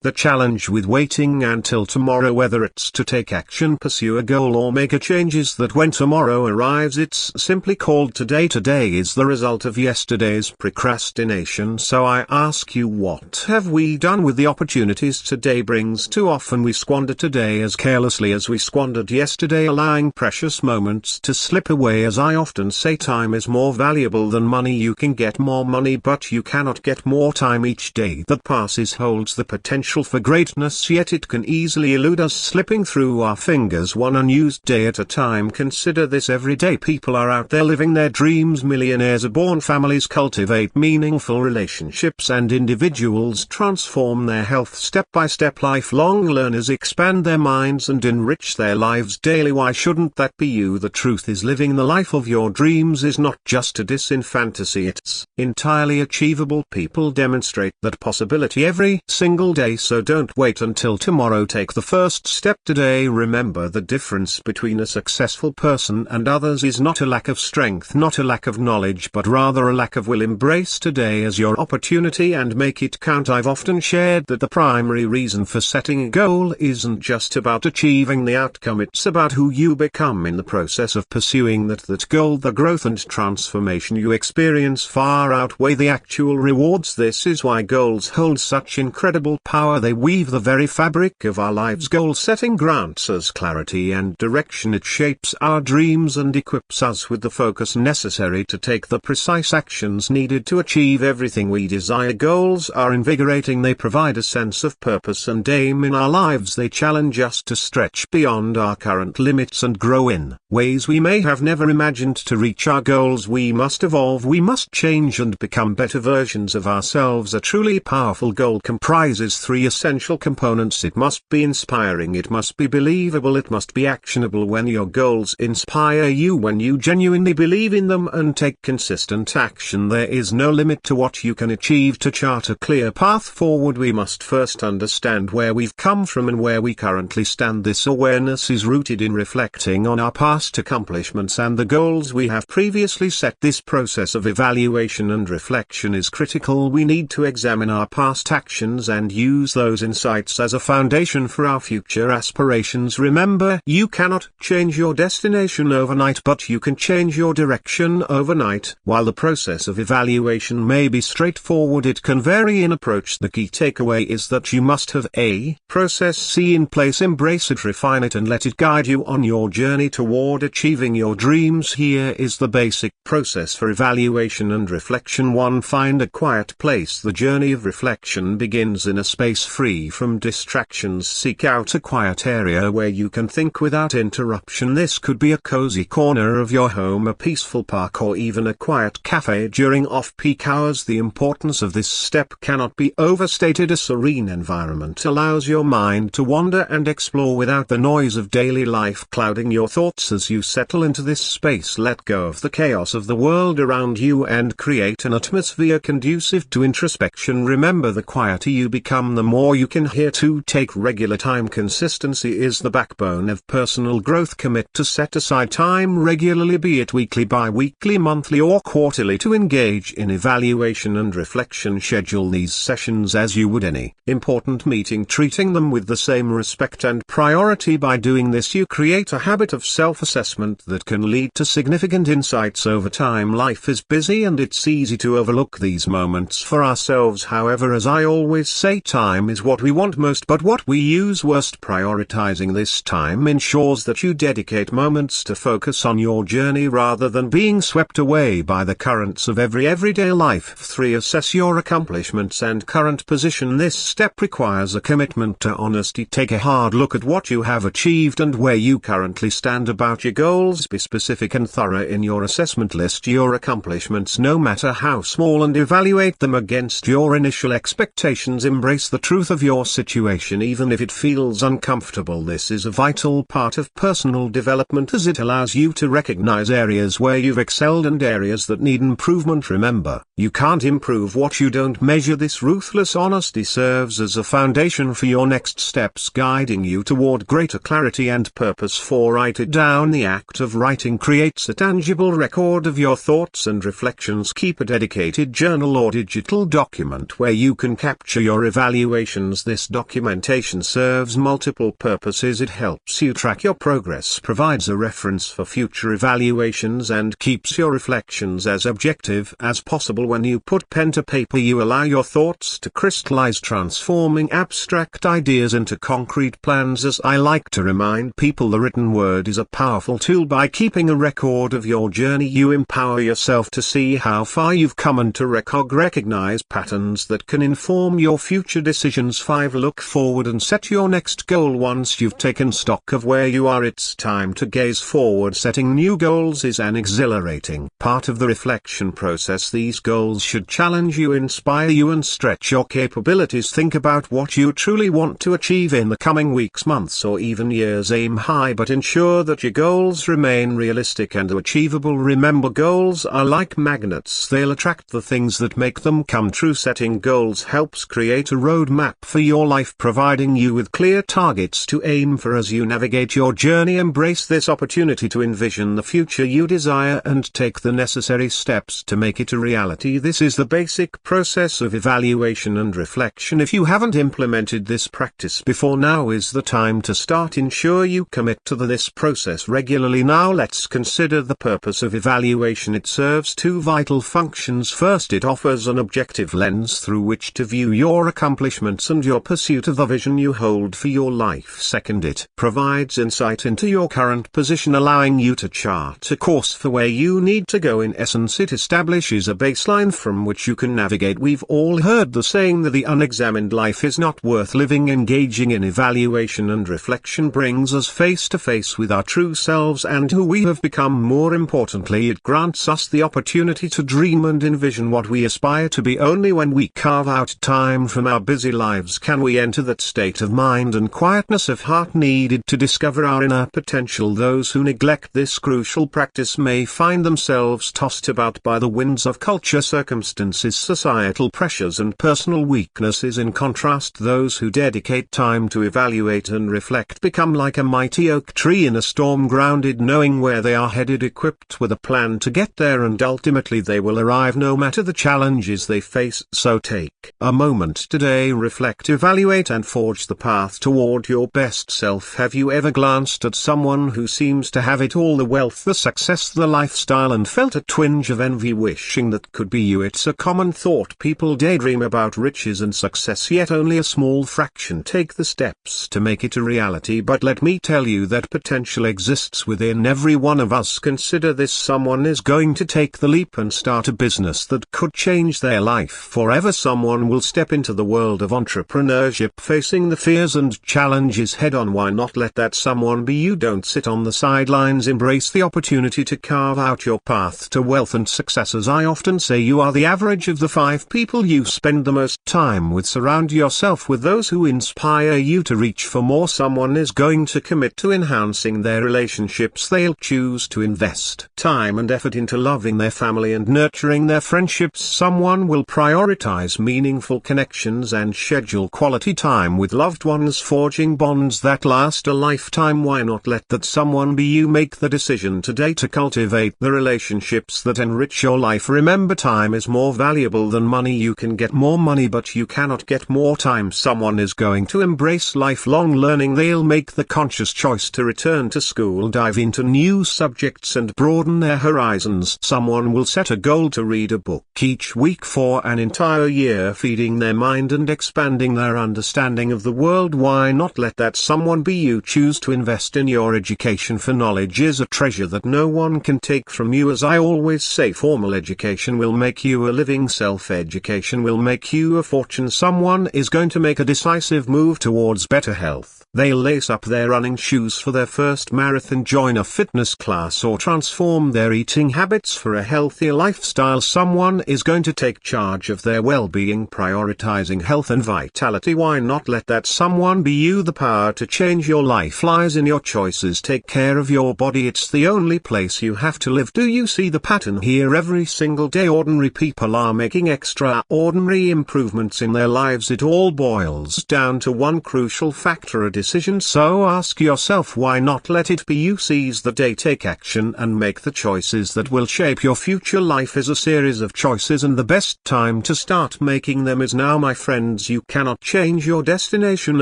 The challenge with waiting until tomorrow, whether it's to take action, pursue a goal or make a change, is that when tomorrow arrives it's simply called today. Today is the result of yesterday's procrastination. So I ask you, what have we done with the opportunities today brings? Too often we squander today as carelessly as we squandered yesterday, allowing precious moments to slip away. As I often say, time is more valuable than money. You can get more money, but you cannot get more time. Each day that passes holds the potential for greatness, yet it can easily elude us, slipping through our fingers one unused day at a time. Consider this: every day people are out there living their dreams. Millionaires are born, families cultivate meaningful relationships, and individuals transform their health step by step. Lifelong learners expand their minds and enrich their lives daily. Why shouldn't that be you? The truth is, living the life of your dreams is not just a distant fantasy, it's entirely achievable. People demonstrate that possibility every single day. So don't wait until tomorrow. Take the first step today. Remember, the difference between a successful person and others is not a lack of strength, not a lack of knowledge, but rather a lack of will. Embrace today as your opportunity and make it count. I've often shared that the primary reason for setting a goal isn't just about achieving the outcome, it's about who you become in the process of pursuing that goal. The growth and transformation you experience far outweigh the actual rewards. This is why goals hold such incredible power. They weave the very fabric of our lives. Goal setting grants us clarity and direction. It shapes our dreams and equips us with the focus necessary to take the precise actions needed to achieve everything we desire. Goals are invigorating. They provide a sense of purpose and aim in our lives. They challenge us to stretch beyond our current limits and grow in ways we may have never imagined. To reach our goals, we must evolve, we must change and become better versions of ourselves. A truly powerful goal comprises three essential components. It must be inspiring, it must be believable, it must be actionable. When your goals inspire you, when you genuinely believe in them and take consistent action, there is no limit to what you can achieve. To chart a clear path forward, we must first understand where we've come from and where we currently stand. This awareness is rooted in reflecting on our past accomplishments and the goals we have previously set. This process of evaluation and reflection is critical. We need to examine our past actions and use those insights as a foundation for our future aspirations. Remember, you cannot change your destination overnight, but you can change your direction overnight. While the process of evaluation may be straightforward, it can vary in approach. The key takeaway is that you must have a process C in place. Embrace it, refine it, and let it guide you on your journey toward achieving your dreams. Here is the basic process for evaluation and reflection. 1. Find a quiet place. The journey of reflection begins in a space free from distractions. Seek out a quiet area where you can think without interruption. This could be a cozy corner of your home, a peaceful park, or even a quiet cafe during off-peak hours. The importance of this step cannot be overstated. A serene environment allows your mind to wander and explore without the noise of daily life clouding your thoughts. As you settle into this space, let go of the chaos of the world around you and create an atmosphere conducive to introspection. Remember, the quieter you become, the more you can hear. To take regular time. Consistency is the backbone of personal growth. Commit to set aside time regularly, be it weekly, bi-weekly, monthly, or quarterly, to engage in evaluation and reflection. Schedule these sessions as you would any important meeting, treating them with the same respect and priority. By doing this, you create a habit of self-assessment that can lead to significant insights over time. Life is busy and it's easy to overlook these moments for ourselves. However, as I always say, time is what we want most, but what we use worst. Prioritizing this time ensures that you dedicate moments to focus on your journey rather than being swept away by the currents of everyday life. 3. Assess your accomplishments and current position. This step requires a commitment to honesty. Take a hard look at what you have achieved and where you currently stand. About your goals, be specific and thorough in your assessment. List your accomplishments, no matter how small, and evaluate them against your initial expectations. Embrace the truth of your situation even if it feels uncomfortable. This is a vital part of personal development as it allows you to recognize areas where you've excelled and areas that need improvement. Remember, you can't improve what you don't measure. This ruthless honesty serves as a foundation for your next steps, guiding you toward greater clarity and purpose. 4. Write it down. The act of writing creates a tangible record of your thoughts and reflections. Keep a dedicated journal or digital document where you can capture your evaluation evaluations. This documentation serves multiple purposes. It helps you track your progress, provides a reference for future evaluations, and keeps your reflections as objective as possible. When you put pen to paper, you allow your thoughts to crystallize, transforming abstract ideas into concrete plans. As I like to remind people, the written word is a powerful tool. By keeping a record of your journey, you empower yourself to see how far you've come and to recognize patterns that can inform your future decisions. 5. Look forward and set your next goal. Once you've taken stock of where you are, it's time to gaze forward. Setting new goals is an exhilarating part of the reflection process. These goals should challenge you, inspire you, and stretch your capabilities. Think about what you truly want to achieve in the coming weeks, months, or even years. Aim high, but ensure that your goals remain realistic and achievable. Remember, goals are like magnets. They'll attract the things that make them come true. Setting goals helps create a roadmap for your life, providing you with clear targets to aim for as you navigate your journey. Embrace this opportunity to envision the future you desire and take the necessary steps to make it a reality. This is the basic process of evaluation and reflection. If you haven't implemented this practice before, now is the time to start. Ensure you commit to this process regularly. Now let's consider the purpose of evaluation. It serves two vital functions. First, it offers an objective lens through which to view your accomplishments and your pursuit of the vision you hold for your life. Second, it provides insight into your current position, allowing you to chart a course for where you need to go. In essence, it establishes a baseline from which you can navigate. We've all heard the saying that the unexamined life is not worth living. Engaging in evaluation and reflection brings us face to face with our true selves and who we have become. More importantly, it grants us the opportunity to dream and envision what we aspire to be. Only when we carve out time from our busy lives can we enter that state of mind and quietness of heart needed to discover our inner potential. Those who neglect this crucial practice may find themselves tossed about by the winds of culture, circumstances, societal pressures, and personal weaknesses. In contrast, those who dedicate time to evaluate and reflect become like a mighty oak tree in a storm, grounded, knowing where they are headed, equipped with a plan to get there, and ultimately they will arrive no matter the challenges they face. So take a moment today, reflect, evaluate, and forge the path toward your best self. Have you ever glanced at someone who seems to have it all, the wealth, the success, the lifestyle, and felt a twinge of envy, wishing that could be you? It's a common thought. People daydream about riches and success, yet only a small fraction take the steps to make it a reality. But let me tell you that potential exists within every one of us. Consider this: someone is going to take the leap and start a business that could change their life forever. Someone will step into the world of entrepreneurship, facing the fears and challenges head on. Why not let that someone be you? Don't sit on the sidelines. Embrace the opportunity to carve out your path to wealth and success. As I often say, you are the average of the 5 people you spend the most time with. Surround yourself with those who inspire you to reach for more. Someone is going to commit to enhancing their relationships. They'll choose to invest time and effort into loving their family and nurturing their friendships. Someone will prioritize meaningful connections and schedule quality time with loved ones, forging bonds that last a lifetime. Why not let that someone be you? Make the decision today to cultivate the relationships that enrich your life. Remember, time is more valuable than money. You can get more money, but you cannot get more time. Someone is going to embrace lifelong learning. They'll make the conscious choice to return to school, dive into new subjects, and broaden their horizons. Someone will set a goal to read a book each week for an entire year, feeding their mind and expanding their understanding of the world. Why not let that someone be you? Choose to invest in your education, for knowledge is a treasure that no one can take from you. As I always say, formal education will make you a living, self-education will make you a fortune. Someone is going to make a decisive move towards better health. They'll lace up their running shoes for their first marathon, join a fitness class, or transform their eating habits for a healthier lifestyle. Someone is going to take charge of their well-being, prioritizing health and vitality. Why not let that someone be you? The power to change your life lies in your choices. Take care of your body. It's the only place you have to live. Do you see the pattern here? Every single day ordinary people are making extraordinary improvements in their lives. It all boils down to one crucial factor: a decision. So ask yourself, why not let it be you? Seize the day, take action, and make the choices that will shape your future. Life is a series of choices, and the best time to start making them is now, my friends. actions. You cannot change your destination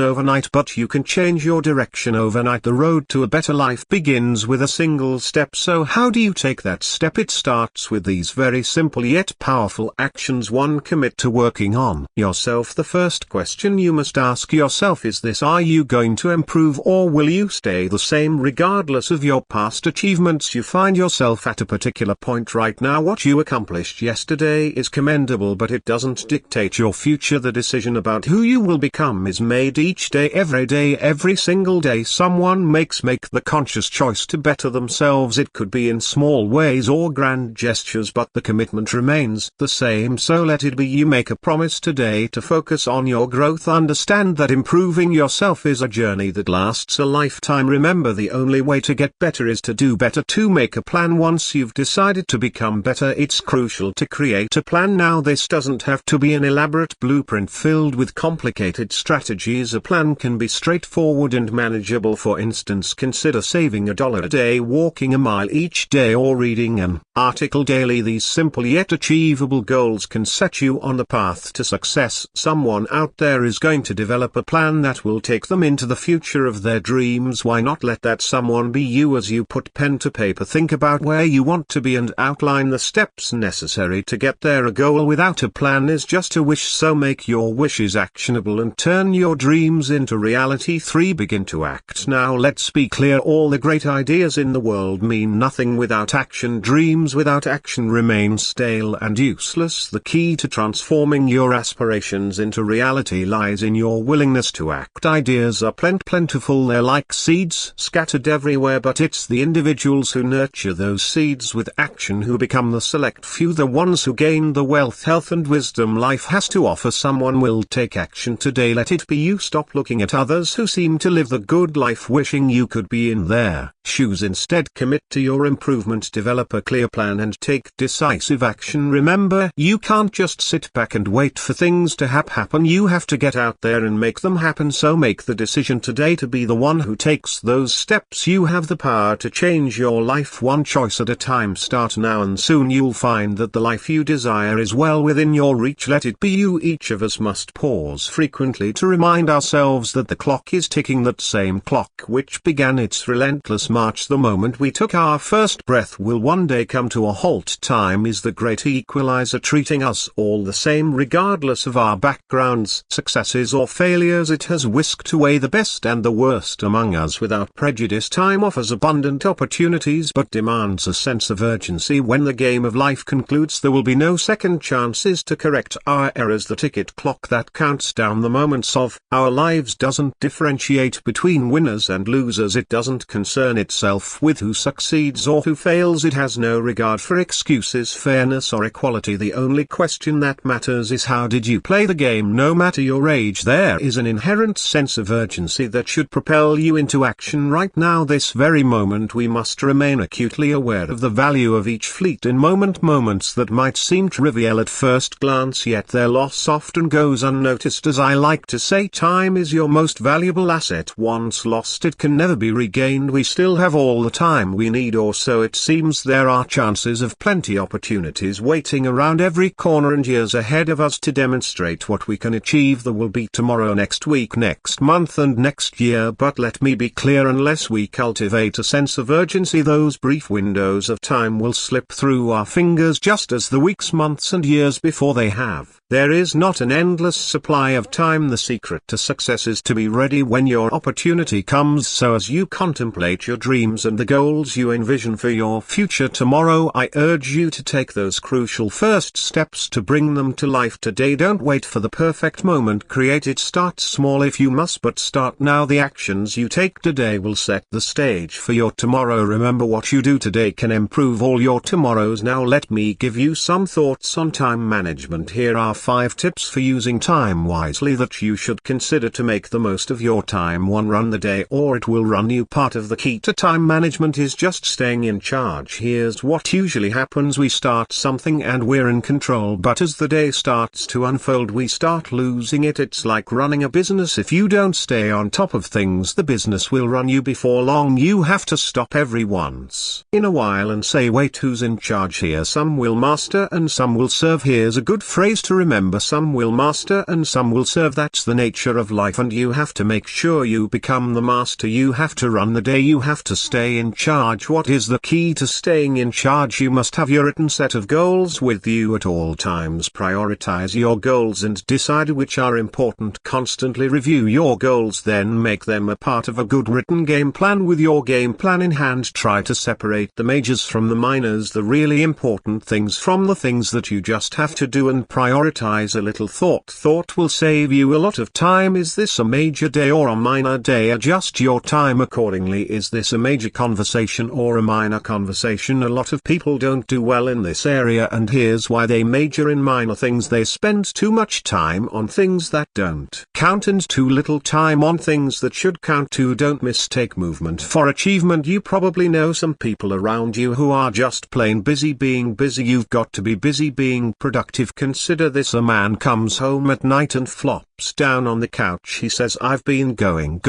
overnight, but you can change your direction overnight. The road to a better life begins with a single step. So how do you take that step? It starts with these very simple yet powerful actions. 1. Commit to working on yourself. The first question you must ask yourself is this: are you going to improve, or will you stay the same regardless of your past achievements? You find yourself at a particular point right now. What you accomplished yesterday is commendable, but it doesn't dictate your future. The decision about who you will become is made each day, every single day. Someone make the conscious choice to better themselves. It could be in small ways or grand gestures, but the commitment remains the same. So let it be. You make a promise today to focus on your growth. Understand that improving yourself is a journey that lasts a lifetime. Remember, the only way to get better is to do better. To make a plan. Once you've decided to become better, it's crucial to create a plan. Now, this doesn't have to be an elaborate blueprint filled with complicated strategies. A plan can be straightforward and manageable. For instance, consider saving $1 a day, walking a mile each day, or reading an article daily. These simple yet achievable goals can set you on the path to success. Someone out there is going to develop a plan that will take them into the future of their dreams. Why not let that someone be you? As you put pen to paper, think about where you want to be and outline the steps necessary to get there. A goal without a plan is just a wish, so make your wishes actionable and turn your dreams into reality. 3. Begin to act now. Let's be clear, all the great ideas in the world mean nothing without action. Dreams without action remain stale and useless. The key to transforming your aspirations into reality lies in your willingness to act. Ideas are plentiful, they're like seeds scattered everywhere, but it's the individuals who nurture those seeds with action who become the select few, the ones who gain the wealth, health and wisdom life has to offer. Someone will take action today. Let it be you. Stop looking at others who seem to live the good life, wishing you could be in their shoes. Instead, commit to your improvement, develop a clear plan and take decisive action. Remember, you can't just sit back and wait for things to happen. You have to get out there and make them happen. So make the decision today to be the one who takes those steps. You have the power to change your life, one choice at a time. Start now, and soon you'll find that the life you desire is well within your reach. Let it be you. Each of us must pause frequently to remind ourselves that the clock is ticking, that same clock which began its relentless march the moment we took our first breath will one day come to a halt. Time is the great equalizer, treating us all the same regardless of our backgrounds, successes or failures. It has whisked away the best and the worst among us without prejudice. Time offers abundant opportunities but demands a sense of urgency. When the game of life concludes, there will be no second chances to correct our errors. The ticket clock that counts down the moments of our lives doesn't differentiate between winners and losers. It doesn't concern itself with who succeeds or who fails. It has no regard for excuses, fairness or equality. The only question that matters is, how did you play the game? No matter your age, there is an inherent sense of urgency that should propel you into action right now, this very moment. We must remain acutely aware of the value of each fleeting moment. Moments that might seem trivial at first glance, yet their loss often goes unnoticed. As I like to say, time is your most valuable asset. Once lost, it can never be regained. We still have all the time we need, or so it seems. There are chances of plenty, opportunities waiting around every corner, and years ahead of us to demonstrate what we can achieve. There will be tomorrow, next week, next month and next year, but let me be clear, unless we cultivate a sense of urgency, those brief windows of time will slip through our fingers just as the weeks, months and years before they have. There is not an endless supply of time. The secret to success is to be ready when your opportunity comes. So as you contemplate your dreams and the goals you envision for your future tomorrow, I urge you to take those crucial first steps to bring them to life today. Don't wait for the perfect moment. Create it. Start small if you must, but start now. The actions you take today will set the stage for your tomorrow. Remember, what you do today can improve all your tomorrows. Now let me give you some thoughts on time management. Here are 5 tips for using time wisely that you should consider to make the most of your time. 1. Run the day or it will run you. Part of the key to time management is just staying in charge. Here's what usually happens: we start something and we're in control, but as the day starts to unfold, we start losing it. It's like running a business. If you don't stay on top of things, the business will run you. Before long, you have to stop every once in a while and say, wait, who's in charge here? Some will master and some will serve. Here's a good phrase to remember: remember, some will master and some will serve. That's the nature of life, and you have to make sure you become the master. You have to run the day. You have to stay in charge. What is the key to staying in charge? You must have your written set of goals with you at all times. Prioritize your goals and decide which are important. Constantly review your goals, then make them a part of a good written game plan. With your game plan in hand, try to separate the majors from the minors, the really important things from the things that you just have to do, and prioritize a little thought. Thought will save you a lot of time. Is this a major day or a minor day? Adjust your time accordingly. Is this a major conversation or a minor conversation? A lot of people don't do well in this area, and here's why: they major in minor things. They spend too much time on things that don't count and too little time on things that should count too. Don't mistake movement for achievement. You probably know some people around you who are just plain busy being busy. You've got to be busy being productive. Consider this: a man comes home at night and flops down on the couch. He says, "I've been going.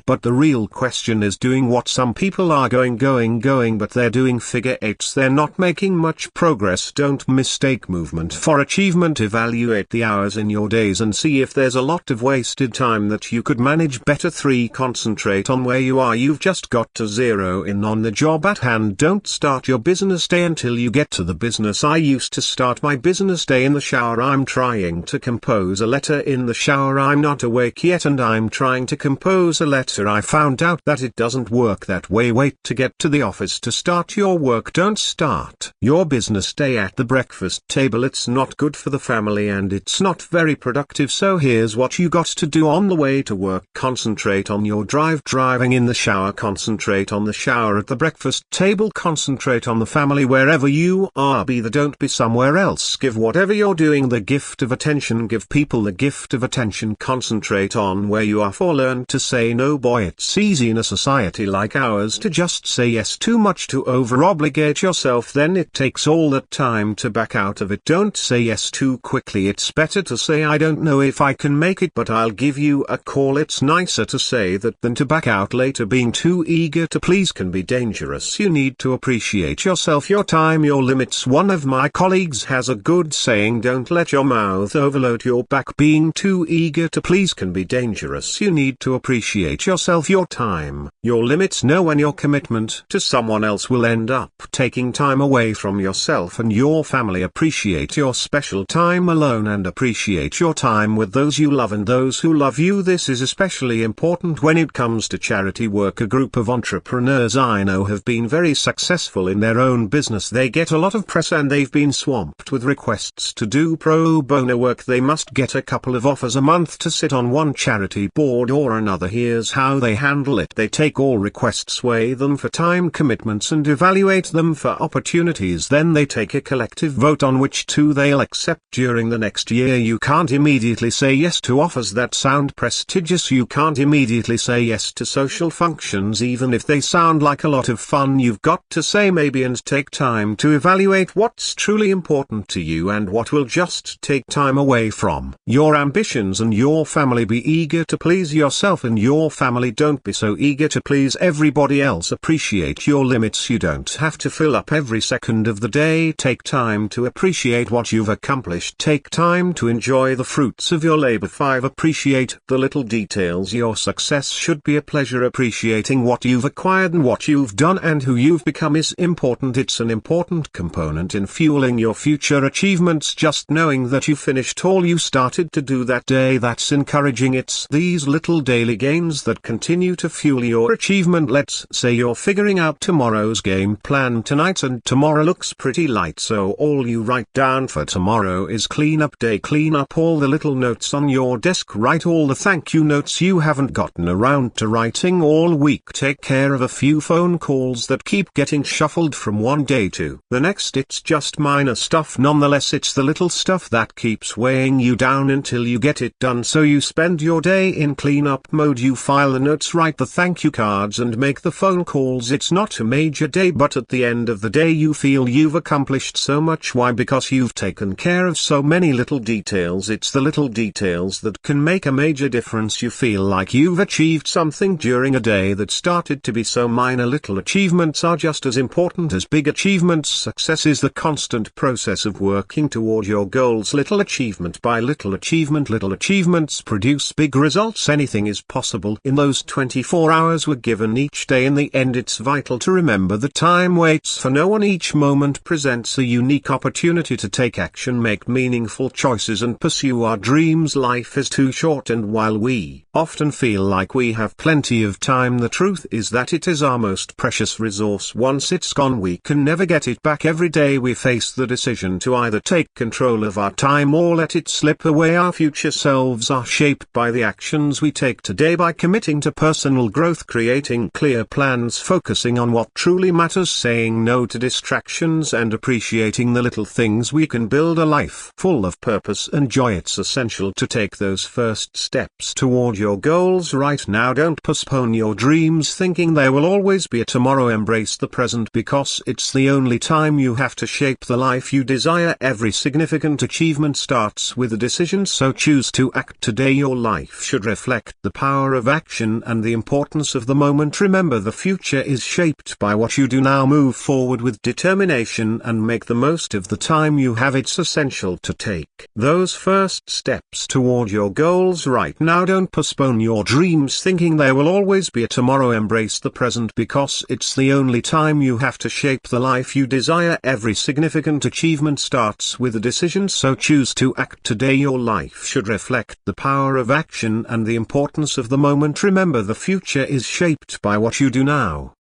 But the real question is doing what? Some people are going, but they're doing figure eights. They're not making much progress. Don't mistake movement for achievement. Evaluate the hours in your days and see if there's a lot of wasted time that you could manage better. 3. Concentrate on where you are. You've just got to zero in on the job at hand. Don't start your business day until you get to the business. I used to start my business day in the shower. I'm trying to compose a letter in the shower. I'm not awake yet and I'm trying to compose a letter. I found out that it doesn't work that way. Wait to get to the office to start your work. Don't start your business day at the breakfast table. It's not good for the family and it's not very productive. So here's what you got to do on the way to work. Concentrate on your driving in the shower. Concentrate on the shower at the breakfast table. Concentrate on the family wherever you are. Don't be somewhere else. Give whatever you're doing the gift of attention. Give people the gift of attention. Concentrate on where you are. Learn to say no. Boy, it's easy in a society like ours to just say yes. Too much to over-obligate yourself. Then it takes all that time to back out of it. Don't say yes too quickly. It's better to say, "I don't know if I can make it, but I'll give you a call." It's nicer to say that than to back out later. Being too eager to please can be dangerous. You need to appreciate yourself, your time, your limits. One of my colleagues has a good saying: don't let your mouth overload your back. Being too eager to please can be dangerous. You need to appreciate yourself, your time, your limits. Know when your commitment to someone else will end up taking time away from yourself and your family. Appreciate your special time alone and appreciate your time with those you love and those who love you. This is especially important when it comes to charity work. A group of entrepreneurs I know have been very successful in their own business. They get a lot of press and they've been swamped with requests to do pro bono work. They must get a couple of offers a month to sit on one charity board or another. Here's how they handle it: they take all requests, weigh them for time commitments and evaluate them for opportunities. Then they take a collective vote on which two they'll accept during the next year. You can't immediately say yes to offers that sound prestigious. You can't immediately say yes to social functions even if they sound like a lot of fun. You've got to say maybe and take time to evaluate what's truly important to you and what will just take time away from your ambitions and your family. Be eager to please yourself and your family. Don't be so eager to please everybody else. Appreciate your limits. You don't have to fill up every second of the day. Take time to appreciate what you've accomplished. Take time to enjoy the fruits of your labor. 5. Appreciate the little details. Your success should be a pleasure. Appreciating what you've acquired and what you've done and who you've become is important. It's an important component in fueling your future achievements. Just knowing that you finished all you started to do that day, that's encouraging. It's these little daily gains that continue to fuel your achievement. Let's say you're figuring out tomorrow's game plan tonight and tomorrow looks pretty light, so all you write down for tomorrow is cleanup day. Clean up all the little notes on your desk. Write all the thank you notes you haven't gotten around to writing all week. Take care of a few phone calls that keep getting shuffled from one day to the next. It's just minor stuff. Nonetheless, it's the little stuff that keeps weighing you down until you get it done. So you spend your day in cleanup mode. You file the notes, write the thank you cards and make the phone calls. It's not a major day, but at the end of the day you feel you've accomplished so much. Why? Because you've taken care of so many little details. It's the little details that can make a major difference. You feel like you've achieved something during a day that started to be so minor. Little achievements are just as important as big achievements. Success is the constant process of working toward your goal. goals little achievement by little achievement. Little achievements produce big results. Anything is possible in those 24 hours we're given each day. In the end, it's vital to remember that time waits for no one. Each moment presents a unique opportunity to take action, make meaningful choices and pursue our dreams. Life is too short, and while we often feel like we have plenty of time, the truth is that it is our most precious resource. Once it's gone, we can never get it back. Every day we face the decision to either take control of our time or let it slip away. Our future selves are shaped by the actions we take today. By committing to personal growth, creating clear plans, focusing on what truly matters, saying no to distractions and appreciating the little things, we can build a life full of purpose and joy. It's essential to take those first steps toward your goals right now. Don't postpone your dreams thinking there will always be a tomorrow. Embrace the present because it's the only time you have to shape the life you desire. Every significant achievement starts with a decision, so choose to act today. Your life should reflect the power of action and the importance of the moment. Remember, the future is shaped by what you do now. Move forward with determination and make the most of the time you have. It's essential to take those first steps toward your goals right now. Don't postpone your dreams thinking there will always be a tomorrow. Embrace the present because it's the only time you have to shape the life you desire. Every significant achievement starts with a decision, so choose to act today. Your life should reflect the power of action and the importance of the moment. Remember, the future is shaped by what you do now.